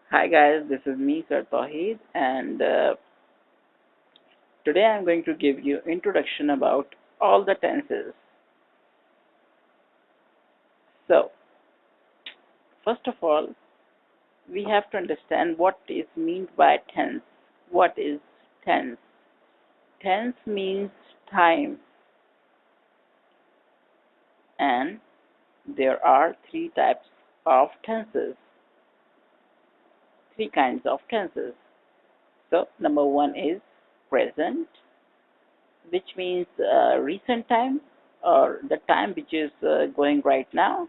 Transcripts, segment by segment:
Hi guys, this is me, Sir Tawheed, and today I'm going to give you introduction about all the tenses. So, first of all, we have to understand what is meant by tense. What is tense? Tense means time, and there are three types of tenses, three kinds of tenses. So, number one is present, which means recent time or the time which is going right now.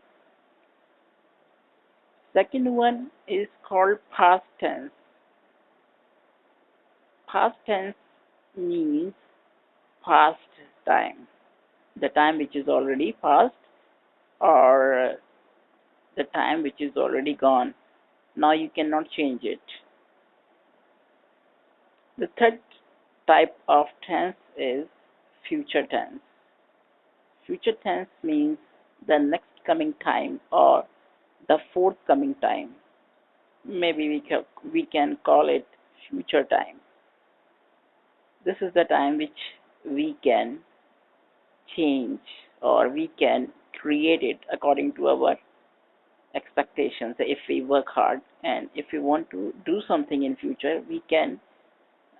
Second one is called past tense. Past tense means past time, the time which is already past or the time which is already gone. Now you cannot change it. The third type of tense is future tense. Future tense means the next coming time or the forthcoming time. Maybe we can call it future time. This is the time which we can change or we can create it according to our expectations. If we work hard and if we want to do something in future, we can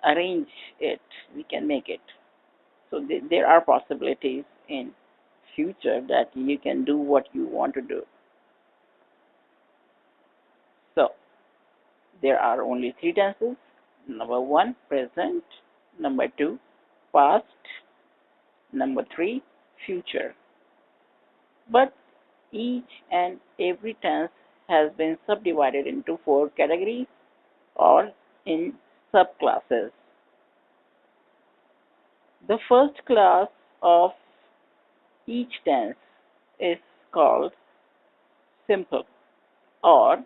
arrange it, we can make it. So there are possibilities in future that you can do what you want to do. So there are only three tenses. Number one, present. Number two, past. Number three, future. But each and every tense has been subdivided into four categories or in subclasses. The first class of each tense is called simple or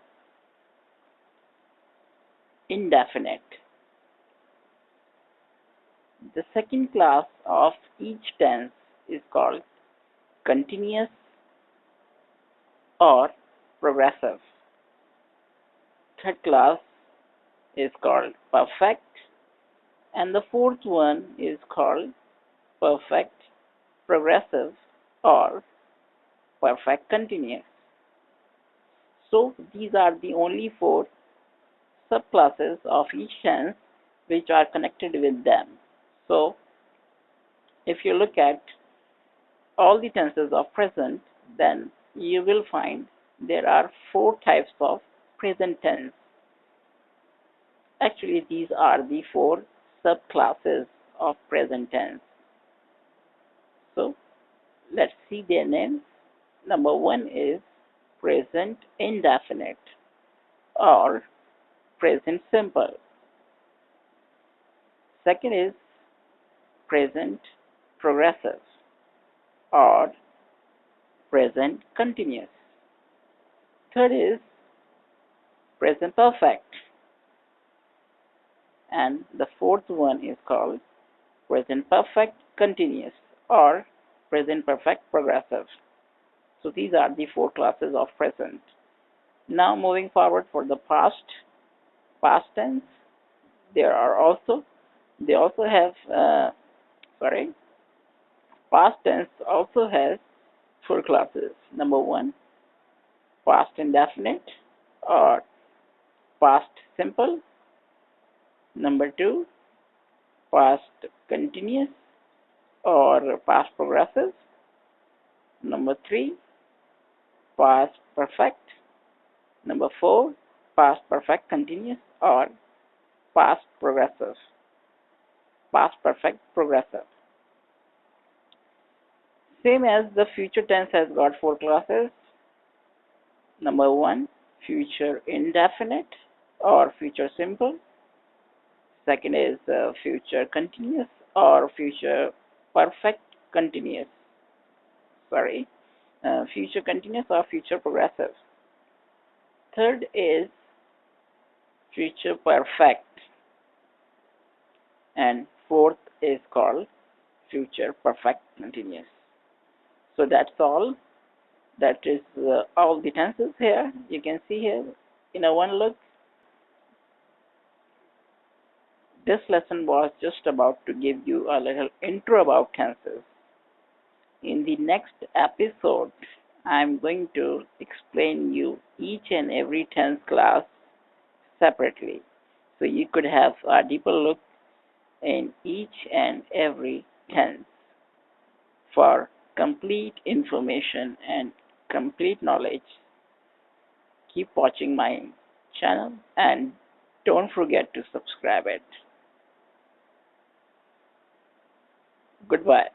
indefinite. The second class of each tense is called continuous or progressive. Third class is called perfect, and the fourth one is called perfect progressive or perfect continuous. So these are the only four subclasses of each tense which are connected with them. So if you look at all the tenses of present, then you will find there are four types of present tense. Actually, these are the four subclasses of present tense. So let's see their names. Number one is present indefinite or present simple. Second is present progressive or present continuous. Third is present perfect. And the fourth one is called present perfect continuous or present perfect progressive. So these are the four classes of present. Now moving forward for the past tense, they also have past tense also has four classes. Number one, past indefinite or past simple. Number two, past continuous or past progressive. Number three, past perfect. Number four, past perfect continuous or past progressive. Past perfect progressive. Same as the future tense has got four classes. Number one, future indefinite or future simple. Second is future continuous or future perfect continuous. Future continuous or future progressive. Third is future perfect, and fourth is called future perfect continuous. So that's all. That is all the tenses here. You can see here in a one look. This lesson was just about to give you a little intro about tenses. In the next episode, I'm going to explain you each and every tense class separately, so you could have a deeper look in each and every tense. For complete information and complete knowledge, keep watching my channel and don't forget to subscribe it. Goodbye.